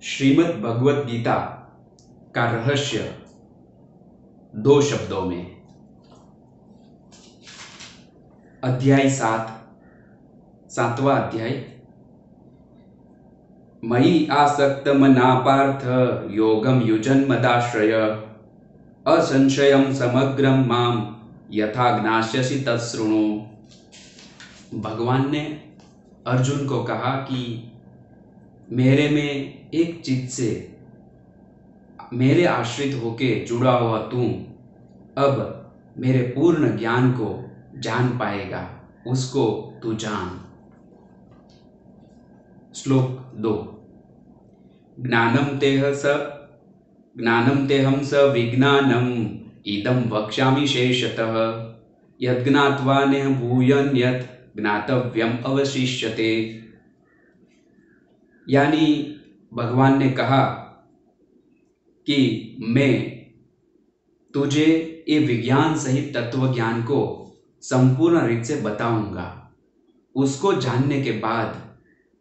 श्रीमद् भगवत गीता का रहस्य दो शब्दों में। अध्याय 7, 7वां अध्याय। मयि आसक्त मना पार्थ योगम युजन मदाश्रय असंशयम समग्रम माम यथा ज्ञास्यसि तत्शृणु। भगवान ने अर्जुन को कहा कि मेरे में एक चित्त से मेरे आश्रित होके जुड़ा हुआ तू अब मेरे पूर्ण ज्ञान को जान पाएगा, उसको तू जान। श्लोक 2। ज्ञानम तेहम स विज्ञानम इदं वक्ष्यामि शेषतः यज्ञात्वा नेह भूयन्यत् ज्ञातव्यम अवशिष्यते। यानी भगवान ने कहा कि मैं तुझे ये विज्ञान सहित तत्व ज्ञान को संपूर्ण रीत से बताऊंगा। उसको जानने के बाद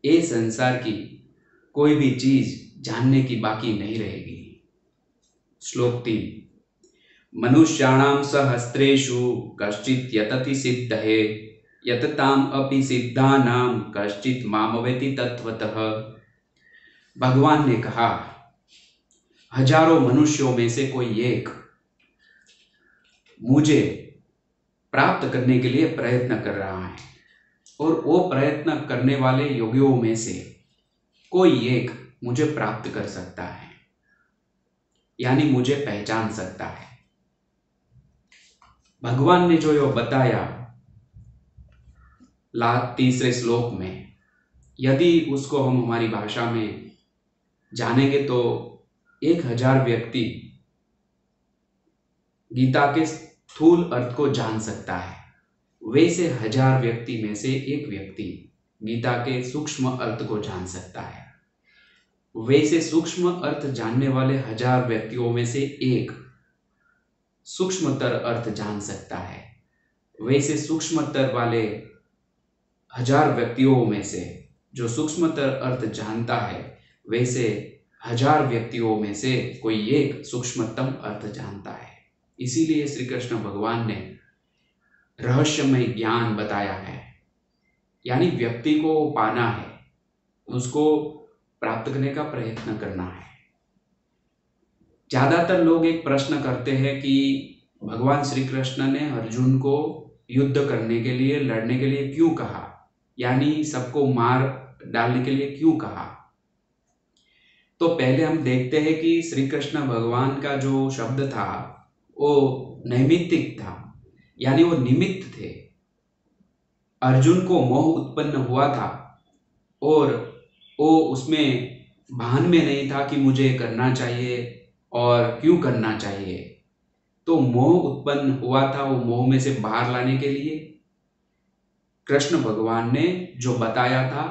ये संसार की कोई भी चीज जानने की बाकी नहीं रहेगी। श्लोक 3। मनुष्याणां सहस्रेषु कश्चित् यतति सिद्धये यतताम अपि सिद्धानां कश्चित् मामवेति तत्वतः। भगवान ने कहा, हजारों मनुष्यों में से कोई एक मुझे प्राप्त करने के लिए प्रयत्न कर रहा है, और वो प्रयत्न करने वाले योगियों में से कोई एक मुझे प्राप्त कर सकता है, यानी मुझे पहचान सकता है। भगवान ने जो यो बताया तीसरे श्लोक में, यदि उसको हम हमारी भाषा में जानेंगे तो 1000 व्यक्ति गीता के स्थूल अर्थ को जान सकता है। वैसे 1000 व्यक्ति में से एक व्यक्ति गीता के सूक्ष्म अर्थ को जान सकता है। वैसे सूक्ष्म अर्थ जानने वाले 1000 व्यक्तियों में से एक सूक्ष्मतर अर्थ जान सकता है। वैसे सूक्ष्मतर वाले 1000 व्यक्तियों में से जो सूक्ष्मतर अर्थ जानता है, वैसे 1000 व्यक्तियों में से कोई एक सूक्ष्मतम अर्थ जानता है। इसीलिए श्री कृष्ण भगवान ने रहस्यमय ज्ञान बताया है, यानी व्यक्ति को पाना है, उसको प्राप्त करने का प्रयत्न करना है। ज्यादातर लोग एक प्रश्न करते हैं कि भगवान श्री कृष्ण ने अर्जुन को युद्ध करने के लिए, लड़ने के लिए क्यों कहा, यानी सबको मार डालने के लिए क्यों कहा। तो पहले हम देखते हैं कि श्री कृष्ण भगवान का जो शब्द था वो नैमित्तिक था, यानी वो निमित्त थे। अर्जुन को मोह उत्पन्न हुआ था और वो उसमें भान में नहीं था कि मुझे करना चाहिए और क्यों करना चाहिए। तो मोह उत्पन्न हुआ था, वो मोह में से बाहर लाने के लिए कृष्ण भगवान ने जो बताया था,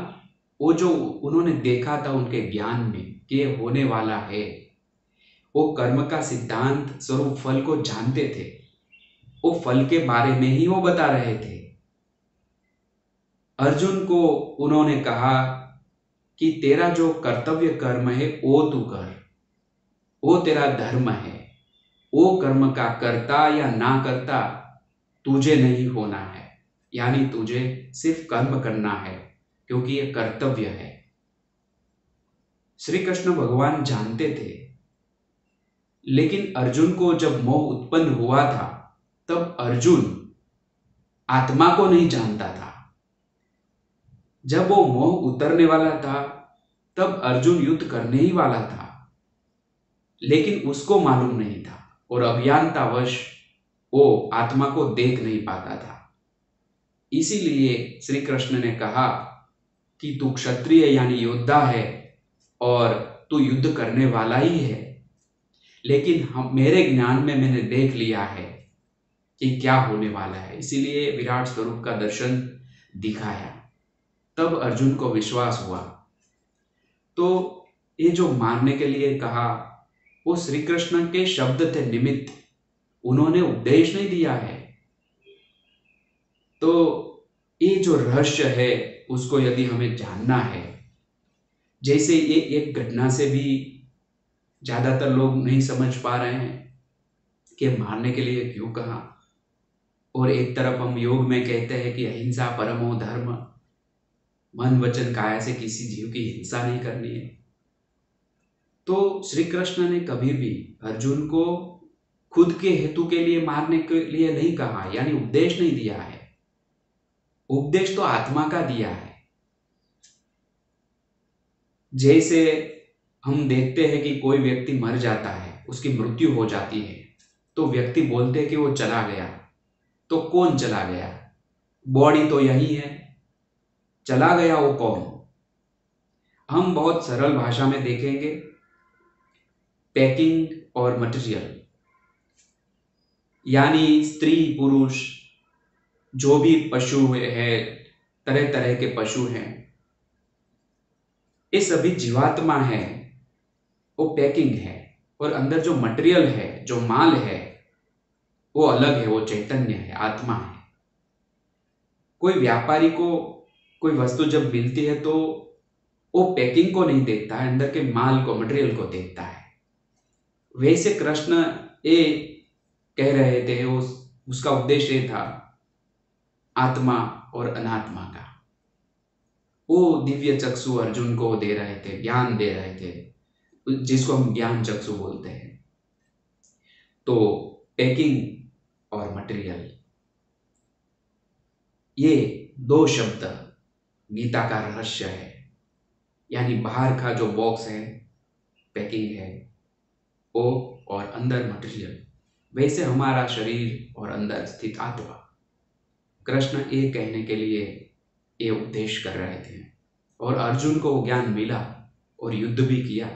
वो जो उन्होंने देखा था उनके ज्ञान में कि ये होने वाला है, वो कर्म का सिद्धांत स्वरूप फल को जानते थे। वो फल के बारे में ही वो बता रहे थे। अर्जुन को उन्होंने कहा कि तेरा जो कर्तव्य कर्म है वो तू कर, वो तेरा धर्म है। वो कर्म का करता या ना करता तुझे नहीं होना है, यानी तुझे सिर्फ कर्म करना है, क्योंकि ये कर्तव्य है। श्री कृष्ण भगवान जानते थे, लेकिन अर्जुन को जब मोह उत्पन्न हुआ था तब अर्जुन आत्मा को नहीं जानता था। जब वो मोह उतरने वाला था तब अर्जुन युद्ध करने ही वाला था, लेकिन उसको मालूम नहीं था और अज्ञानतावश वो आत्मा को देख नहीं पाता था। इसीलिए श्री कृष्ण ने कहा कि तू क्षत्रिय यानी योद्धा है और तू युद्ध करने वाला ही है, लेकिन मेरे ज्ञान में मैंने देख लिया है कि क्या होने वाला है, इसीलिए विराट स्वरूप का दर्शन दिखाया। तब अर्जुन को विश्वास हुआ। तो ये जो मारने के लिए कहा वो श्री कृष्ण के शब्द थे, निमित्त। उन्होंने उपदेश नहीं दिया है। तो ये जो रहस्य है उसको यदि हमें जानना है जैसे ये एक घटना से भी ज्यादातर लोग नहीं समझ पा रहे हैं कि मारने के लिए क्यों कहा। और एक तरफ हम योग में कहते हैं कि अहिंसा परमो धर्म, मन वचन काया से किसी जीव की हिंसा नहीं करनी है। तो श्री कृष्ण ने कभी भी अर्जुन को खुद के हेतु के लिए मारने के लिए नहीं कहा, यानी उपदेश नहीं दिया है। उपदेश तो आत्मा का दिया है। जैसे हम देखते हैं कि कोई व्यक्ति मर जाता है, उसकी मृत्यु हो जाती है, तो व्यक्ति बोलते हैं कि वो चला गया। तो कौन चला गया? बॉडी तो यही है, चला गया वो कौन? हम बहुत सरल भाषा में देखेंगे, पैकिंग और मटेरियल, यानी स्त्री पुरुष जो भी पशु है, तरह तरह के पशु हैं, ये सभी जीवात्मा है, वो पैकिंग है। और अंदर जो मटेरियल है, जो माल है, वो अलग है, वो चैतन्य है, आत्मा है। कोई व्यापारी को कोई वस्तु जब मिलती है तो वो पैकिंग को नहीं देखता है, अंदर के माल को, मटेरियल को देखता है। वैसे कृष्ण ये कह रहे थे, उसका उद्देश्य ये था आत्मा और अनात्मा का। वो दिव्य चक्षु अर्जुन को दे रहे थे, ज्ञान दे रहे थे, जिसको हम ज्ञान चक्षु बोलते हैं। तो पैकिंग और मटेरियल, ये दो शब्द गीता का रहस्य है। यानी बाहर का जो बॉक्स है, पैकिंग है वो, और अंदर मटेरियल। वैसे हमारा शरीर और अंदर स्थित आत्मा। कृष्ण ये कहने के लिए ये उपदेश कर रहे थे, और अर्जुन को वो ज्ञान मिला और युद्ध भी किया।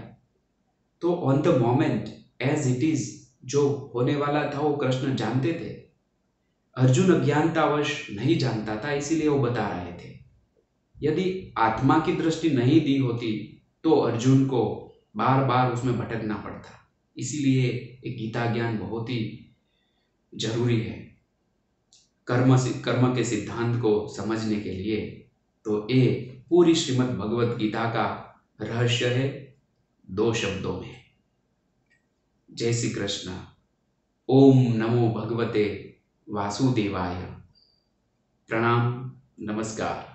तो on the moment as it is, जो होने वाला था वो कृष्ण जानते थे। अर्जुन अज्ञानतावश नहीं जानता था, इसीलिए वो बता रहे थे। यदि आत्मा की दृष्टि नहीं दी होती तो अर्जुन को बार बार उसमें भटकना पड़ता। इसीलिए एक गीता ज्ञान बहुत ही जरूरी है कर्म के सिद्धांत को समझने के लिए। तो ये पूरी श्रीमद् भगवत गीता का रहस्य है दो शब्दों में। जय श्री कृष्ण। ओम नमो भगवते वासुदेवाय। प्रणाम, नमस्कार।